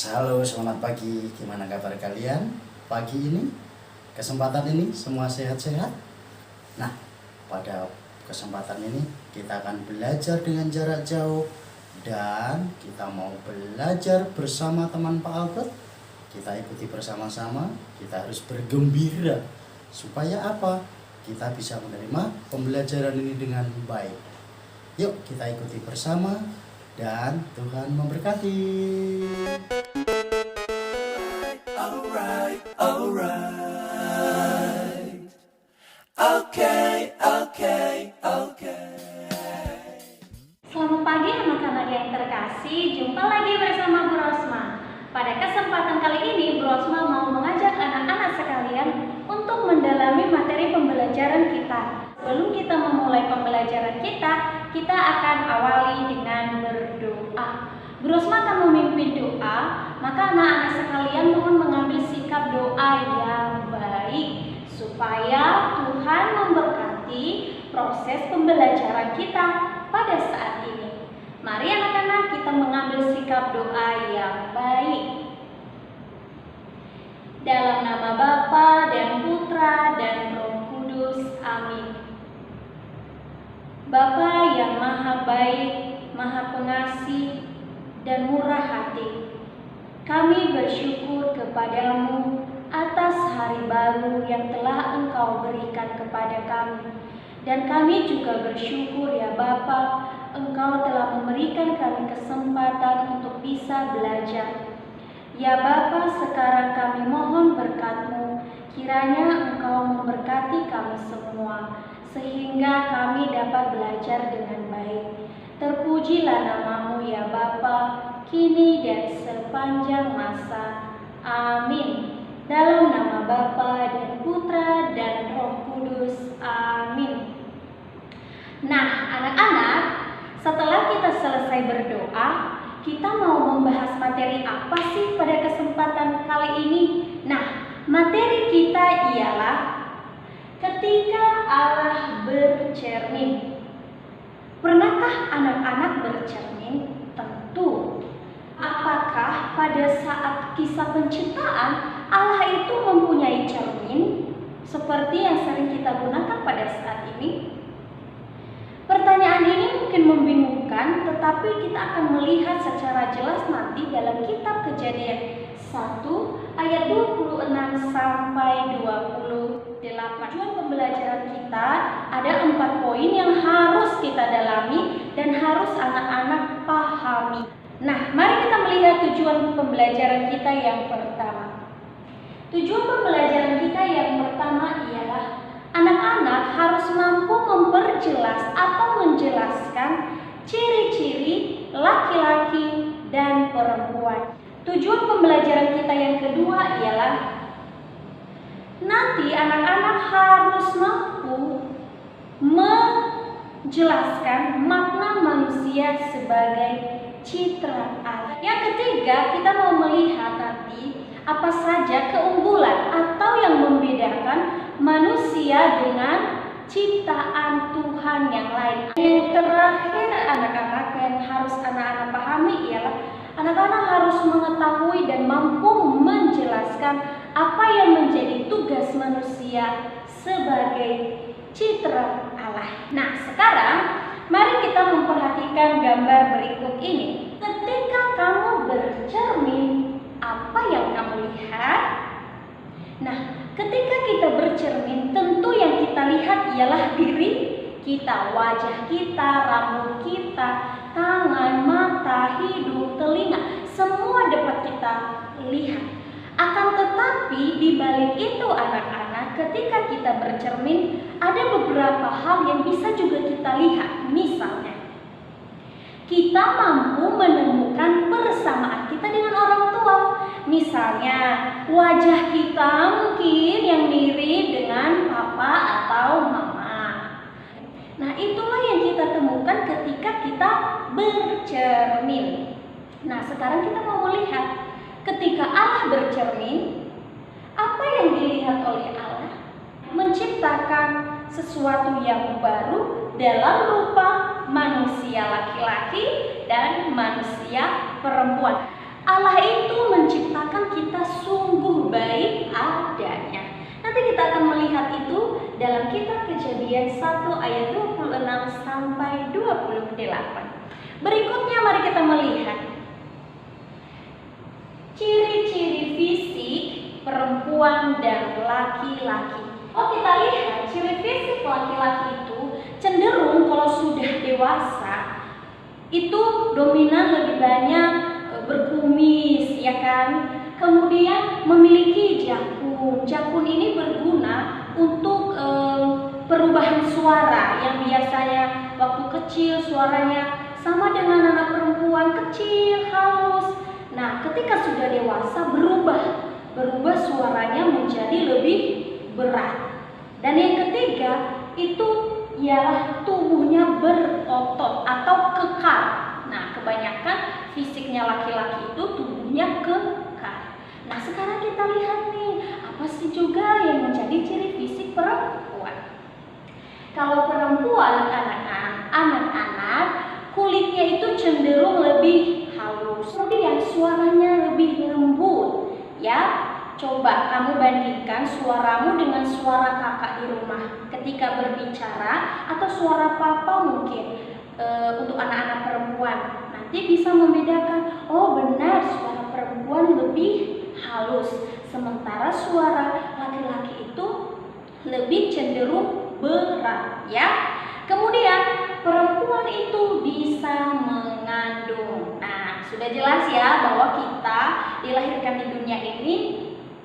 Halo, selamat pagi. Gimana kabar kalian? Pagi ini, kesempatan ini semua sehat-sehat? Nah, pada kesempatan ini kita akan belajar dengan jarak jauh dan kita mau belajar bersama teman Pak Albert. Kita ikuti bersama-sama, kita harus bergembira. Supaya apa? Kita bisa menerima pembelajaran ini dengan baik. Yuk kita ikuti bersama dan Tuhan memberkati. Alright. Okay. Selamat pagi anak-anak yang terkasih, jumpa lagi bersama Bu Rosma. Pada kesempatan kali ini Bu Rosma mau mengajak anak-anak sekalian untuk mendalami materi pembelajaran kita. Sebelum kita memulai pembelajaran kita akan awali dengan berdoa. Bu Rosma akan memimpin doa, maka anak-anak sekalian mohon mengambil sikap doa yang baik supaya Tuhan memberkati proses pembelajaran kita pada saat ini. Mari anak-anak kita mengambil sikap doa yang baik. Dalam nama Bapa dan Putra dan Roh Kudus. Amin. Bapa yang maha baik, maha pengasih, dan murah hati, kami bersyukur kepadamu atas hari baru yang telah Engkau berikan kepada kami. Dan kami juga bersyukur ya Bapa, Engkau telah memberikan kami kesempatan untuk bisa belajar. Ya Bapa, sekarang kami mohon berkat-Mu, kiranya Engkau memberkati kami semua, sehingga kami dapat belajar dengan baik. Terpujilah nama-Mu ya Bapa, kini dan sepanjang masa. Amin. Dalam nama Bapa dan Putra dan Roh Kudus. Amin. Nah, anak-anak, setelah kita selesai berdoa, kita mau membahas materi apa sih pada kesempatan kali ini? Nah, materi kita ialah ketika Allah bercermin. Pernahkah anak-anak bercermin? Tentu. Apakah pada saat kisah penciptaan Allah itu mempunyai cermin seperti yang sering kita gunakan pada saat ini? Pertanyaan ini mungkin membingungkan, tetapi kita akan melihat secara jelas nanti dalam kitab Kejadian 1 ayat 26 sampai 28. Tujuan pembelajaran kita ada 4 poin yang harus kita dalami dan harus anak-anak pahami. Nah, mari kita melihat tujuan pembelajaran kita yang pertama. Tujuan pembelajaran kita yang pertama ialah anak-anak harus mampu memperjelas atau menjelaskan ciri-ciri laki-laki dan perempuan. Tujuan pembelajaran kita yang kedua ialah nanti anak-anak harus mampu menjelaskan makna manusia sebagai citra Allah. Yang ketiga, kita mau melihat nanti apa saja keunggulan atau yang membedakan manusia dengan ciptaan Tuhan yang lain. Yang terakhir anak-anak yang harus anak-anak pahami ialah anak-anak harus mengetahui dan mampu menjelaskan apa yang menjadi tugas manusia sebagai citra Allah. Nah, sekarang mari kita memperhatikan gambar berikut ini. Ketika kamu bercermin, apa yang kamu lihat? Nah, ketika kita bercermin, tentu yang kita lihat ialah diri kita, wajah kita, rambut kita, tangan, mata, hidung, telinga, semua dapat kita lihat. Akan tetapi di balik itu anak-anak, ketika kita bercermin, ada beberapa hal yang bisa juga kita lihat. Misalnya, kita mampu menemukan persamaan kita dengan orang tua. Misalnya, wajah kita mungkin yang mirip dengan papa atau mama. Nah, itulah yang kita temukan ketika kita bercermin. Nah, sekarang kita mau melihat ketika Allah bercermin, apa yang dilihat oleh Allah? Menciptakan sesuatu yang baru dalam rupa manusia laki-laki dan manusia perempuan. Allah itu menciptakan kita sungguh baik adanya. Nanti kita akan melihat itu dalam kitab Kejadian 1 ayat 26 sampai 28. Berikutnya mari kita melihat ciri-ciri fisik perempuan dan laki-laki. Kita lihat ciri fisik laki-laki itu cenderung kalau sudah dewasa itu dominan lebih banyak berkumis, ya kan? Kemudian memiliki jakun. Jakun ini berguna untuk perubahan suara yang biasanya waktu kecil suaranya sama dengan anak perempuan kecil, halus. Nah, ketika sudah dewasa berubah suaranya menjadi lebih berat. Dan yang ketiga itu ialah tubuhnya berotot atau kekar. Nah, kebanyakan fisiknya laki-laki itu tubuhnya kekar. Nah, sekarang kita lihat nih, apa sih juga yang menjadi ciri fisik perempuan? Kalau perempuan anak-anak kulitnya itu cenderung lebih halus, kemudian suaranya lebih lembut. Ya, coba kamu bandingkan suaramu dengan suara kakak di rumah ketika berbicara atau suara papa mungkin untuk anak-anak perempuan. Nanti bisa membedakan, oh benar suara perempuan lebih halus, sementara suara laki-laki itu lebih cenderung berat, ya. Kemudian perempuan itu bisa mengandung. Nah, sudah jelas ya bahwa kita dilahirkan di dunia ini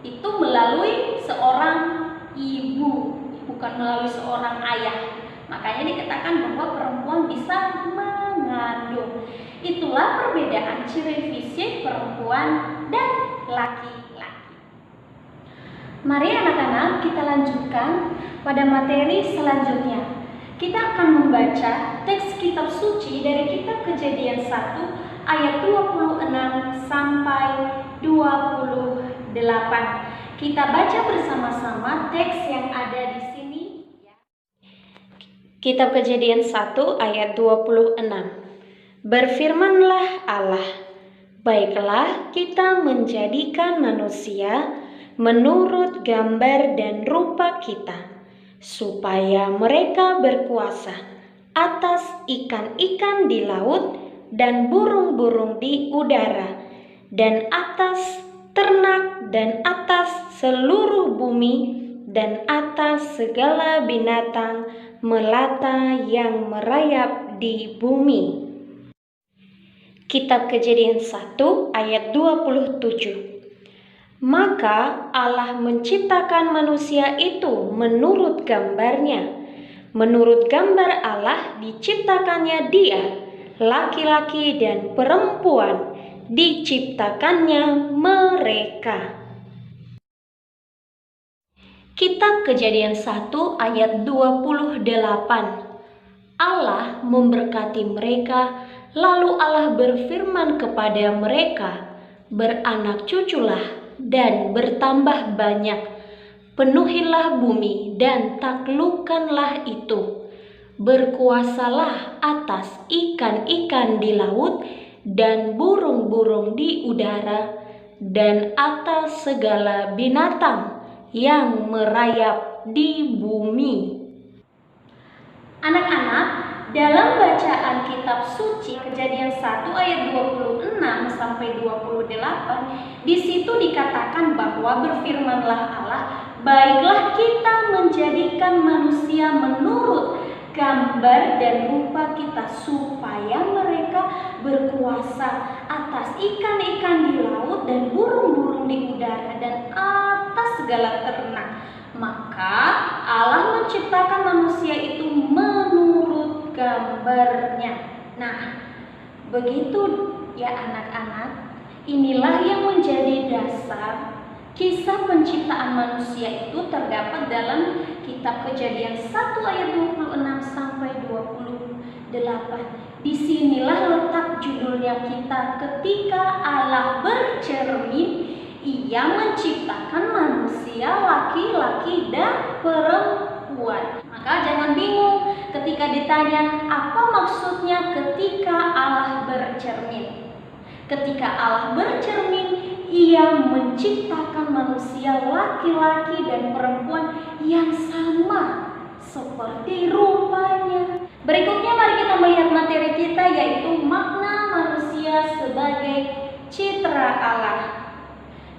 itu melalui seorang ibu, bukan melalui seorang ayah. Makanya dikatakan bahwa perempuan bisa mengandung. Itulah perbedaan ciri fisik perempuan dan laki-laki. Mari anak-anak kita lanjutkan pada materi selanjutnya. Kita akan membaca teks kitab suci dari kitab Kejadian 1 ayat 26 sampai 28. Kita baca bersama-sama teks yang ada di sini. Kitab Kejadian 1 ayat 26. Berfirmanlah Allah, baiklah kita menjadikan manusia menurut gambar dan rupa kita, supaya mereka berkuasa atas ikan-ikan di laut dan burung-burung di udara, dan atas ternak, dan atas seluruh bumi, dan atas segala binatang melata yang merayap di bumi. Kitab Kejadian 1 ayat 27. Maka Allah menciptakan manusia itu menurut gambarnya. Menurut gambar Allah diciptakannya dia, laki-laki dan perempuan diciptakannya mereka. Kitab Kejadian 1 ayat 28. Allah memberkati mereka, lalu Allah berfirman kepada mereka, beranak cuculah dan bertambah banyak, penuhilah bumi dan taklukkanlah itu, berkuasalah atas ikan-ikan di laut dan burung-burung di udara, dan atas segala binatang yang merayap di bumi. Anak-anak, dalam bacaan kitab suci Kejadian 1 ayat 26 sampai 28, di situ dikatakan bahwa berfirmanlah Allah, baiklah kita menjadikan manusia menurut gambar dan rupa kita, supaya mereka berkuasa atas ikan-ikan di laut dan burung-burung di udara, dan atas segala ternak. Maka Allah menciptakan manusia itu menurut gambarnya. Nah, begitu ya anak-anak. Inilah yang menjadi dasar kisah penciptaan manusia itu terdapat dalam kitab Kejadian 1 ayat 26 sampai 28. Disinilah letak judulnya kita, ketika Allah bercermin, Ia menciptakan manusia laki-laki dan perempuan. Maka jangan bingung ketika ditanya apa maksudnya ketika Allah bercermin. Ketika Allah bercermin, Ia menciptakan manusia laki-laki dan perempuan yang sama seperti rupanya. Berikutnya mari kita melihat materi kita, yaitu makna manusia sebagai citra Allah.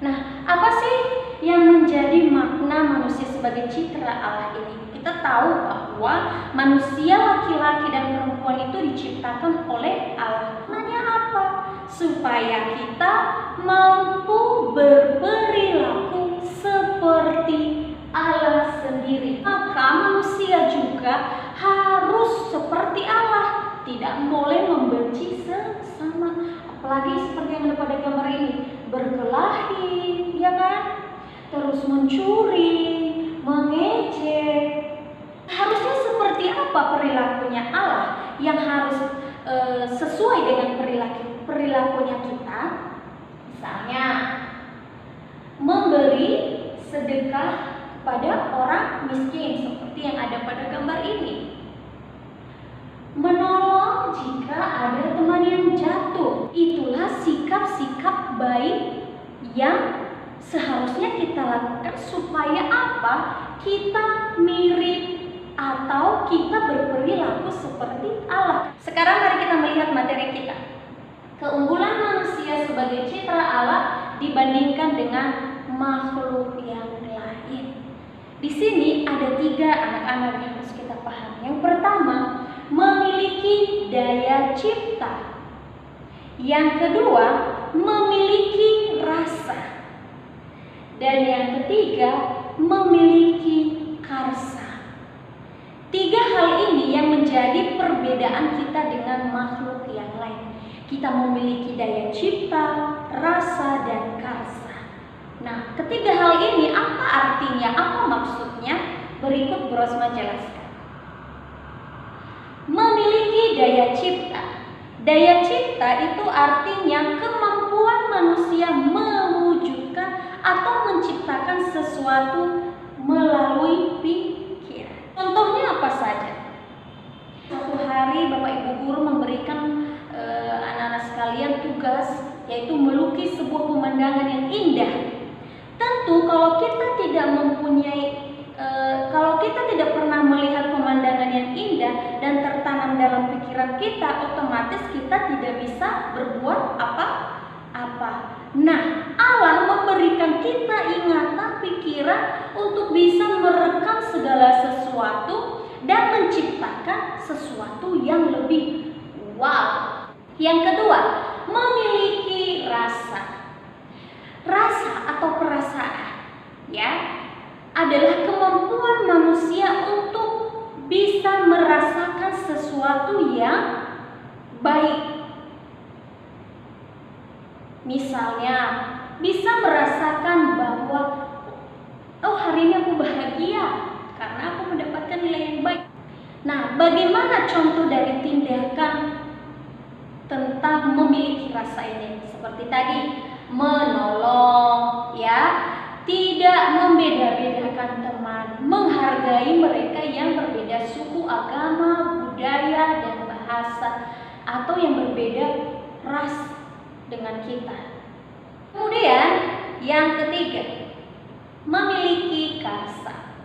Nah, apa sih yang menjadi makna manusia sebagai citra Allah ini? Kita tahu bahwa manusia laki-laki dan perempuan itu diciptakan oleh Allah. Maknanya apa? Supaya kita mampu berperilaku seperti Allah sendiri. Maka manusia juga harus seperti Allah, tidak boleh membenci sesama. Apalagi seperti yang ada pada gambar ini, berkelahi, ya kan? Terus mencuri, mengejek. Harusnya seperti apa perilakunya Allah yang harus sesuai dengan perilakunya kita? Misalnya, memberi sedekah kepada orang miskin seperti yang ada pada gambar ini. Menolong jika ada teman yang jatuh. Itulah sikap-sikap baik yang seharusnya kita lakukan supaya apa? Kita mirip atau kita berperilaku seperti Allah. Sekarang mari kita melihat materi kita. Keunggulan manusia sebagai citra Allah dibandingkan dengan makhluk yang lain. Di sini ada 3 anak-anak yang harus kita pahami. Yang pertama, memiliki daya cipta. Yang kedua, memiliki rasa. Dan yang ketiga, memiliki karsa. 3 hal ini yang menjadi perbedaan kita dengan makhluk yang lain. Kita memiliki daya cipta, rasa, dan karsa. Nah, ketiga hal ini apa artinya? Apa maksudnya? Berikut Bu Rosma jelaskan. Memiliki daya cipta. Daya cipta itu artinya kemampuan manusia mewujudkan atau menciptakan sesuatu melalui pikiran. Contohnya apa saja? Suatu hari Bapak Ibu guru memberikan anak-anak sekalian tugas, yaitu melukis sebuah pemandangan yang indah. Tentu kalau kita tidak mempunyai kalau kita tidak pernah melihat pemandangan yang indah dan tertanam dalam pikiran kita, otomatis kita tidak bisa berbuat apa-apa. Nah, Allah memberikan kita ingatan, pikiran untuk bisa merekam segala sesuatu dan menciptakan sesuatu yang lebih wow. Yang kedua, memiliki rasa. Rasa atau perasaan, ya, adalah kemampuan manusia untuk bisa merasakan sesuatu yang baik. Misalnya, bisa merasakan bahwa hari ini aku bahagia karena aku mendapatkan nilai yang baik. Nah, bagaimana contoh dari tindakan tentang memiliki rasa ini? Seperti tadi, menolong, ya, tidak membeda-bedakan teman, menghargai mereka yang berbeda suku, agama, budaya, dan bahasa, atau yang berbeda ras dengan kita. Kemudian yang ketiga, memiliki karsa.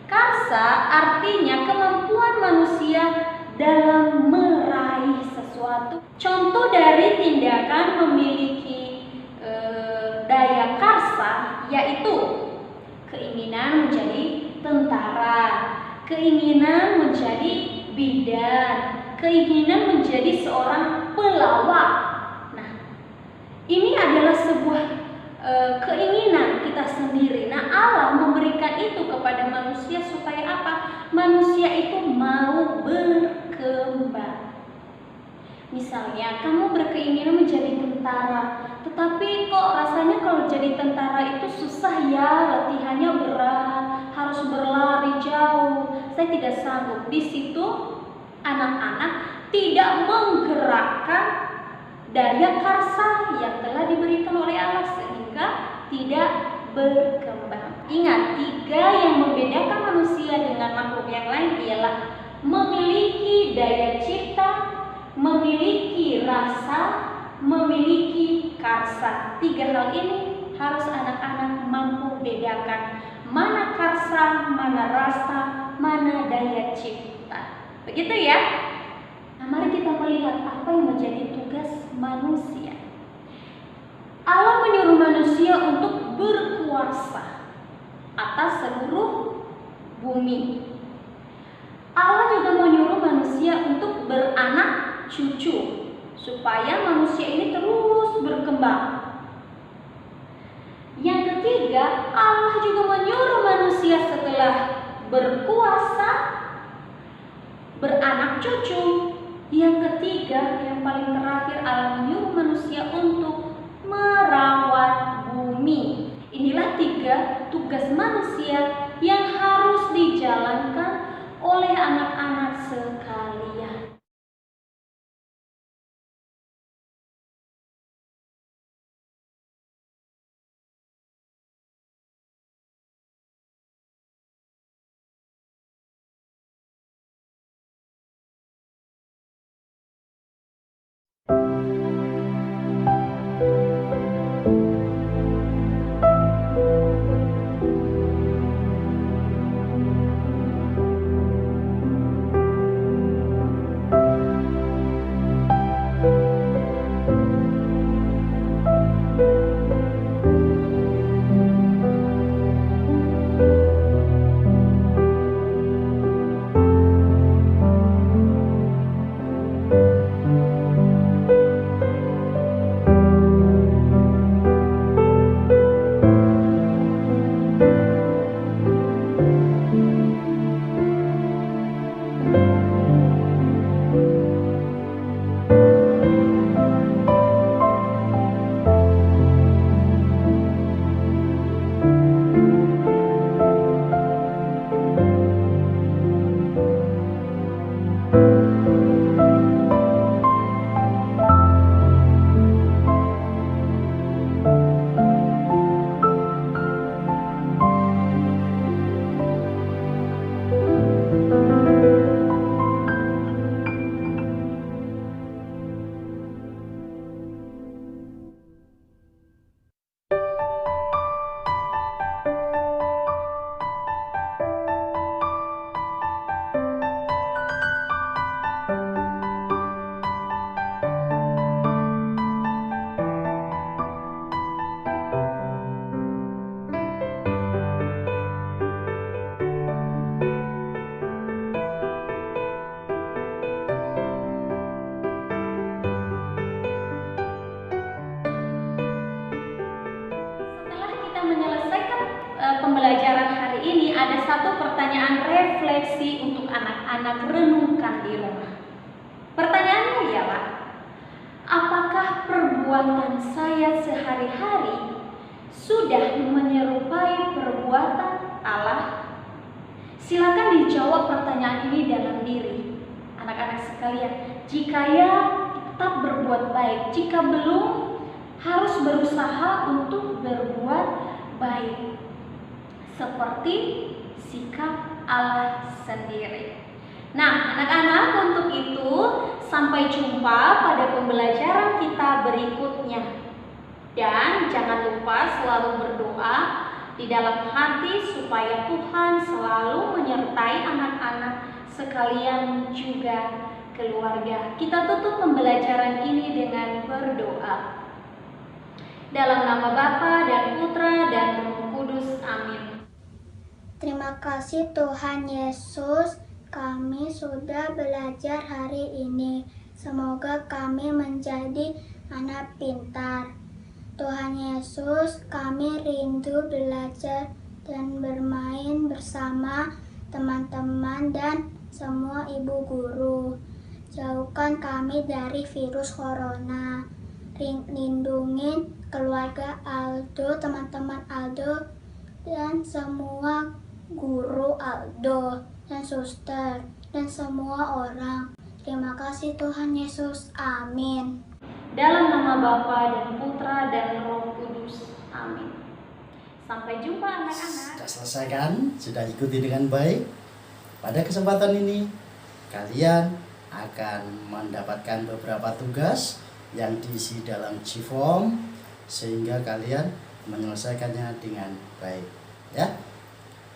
Karsa artinya kemampuan manusia dalam meraih sesuatu. Contoh dari tindakan memiliki daya karsa yaitu keinginan menjadi tentara, keinginan menjadi bidan, keinginan menjadi seorang pelawak. Nah, ini adalah sebuah keinginan kita sendiri. Nah, Allah memberikan itu kepada manusia supaya apa? Manusia itu mau berkembang. Misalnya, kamu berkeinginan menjadi tentara, tetapi kok rasanya kalau jadi tentara itu susah ya, latihannya berat, harus berlari jauh. Saya tidak sanggup. Di situ anak-anak tidak menggerakkan daya karsa yang telah diberikan oleh Allah sehingga tidak berkembang. Ingat, 3 yang membedakan manusia dengan makhluk yang lain ialah memiliki daya cipta, memiliki rasa, memiliki karsa. 3 hal ini harus anak-anak mampu bedakan mana karsa, mana rasa, mana daya cipta. Begitu ya? Nah, mari kita melihat apa yang menjadi tugas manusia. Allah menyuruh manusia untuk berkuasa atas seluruh bumi. Allah juga menyuruh manusia untuk beranak cucu supaya manusia ini terus berkembang. Yang ketiga, Allah juga menyuruh manusia setelah berkuasa beranak cucu. Yang ketiga, yang paling terakhir, Allah menyuruh manusia untuk merawat bumi. Inilah 3 tugas manusia yang harus dijalankan oleh anak-anak sekalian. Menyelesaikan pembelajaran hari ini, ada satu pertanyaan refleksi untuk anak-anak renungkan di rumah. Pertanyaannya ialah, apakah perbuatan saya sehari-hari sudah menyerupai perbuatan Allah? Silakan dijawab pertanyaan ini dalam diri anak-anak sekalian. Jika ya, tetap berbuat baik. Jika belum, harus berusaha untuk berbuat baik seperti sikap Allah sendiri. Nah, anak-anak, untuk itu sampai jumpa pada pembelajaran kita berikutnya. Dan jangan lupa selalu berdoa di dalam hati supaya Tuhan selalu menyertai anak-anak sekalian juga keluarga. Kita tutup pembelajaran ini dengan berdoa. Dalam nama Bapa dan Putra dan Roh Kudus. Amin. Terima kasih Tuhan Yesus, kami sudah belajar hari ini. Semoga kami menjadi anak pintar. Tuhan Yesus, kami rindu belajar dan bermain bersama teman-teman dan semua ibu guru. Jauhkan kami dari virus corona. Lindungin keluarga Aldo, teman-teman Aldo, dan semua guru Aldo dan suster dan semua orang. Terima kasih Tuhan Yesus. Amin. Dalam nama Bapa dan Putra dan Roh Kudus. Amin. Sampai jumpa anak-anak. Sudah selesai kan? Sudah ikuti dengan baik? Pada kesempatan ini kalian akan mendapatkan beberapa tugas yang diisi dalam G-form sehingga kalian menyelesaikannya dengan baik ya.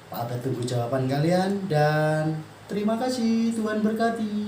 Pak Abed tunggu jawaban kalian dan terima kasih, Tuhan berkati.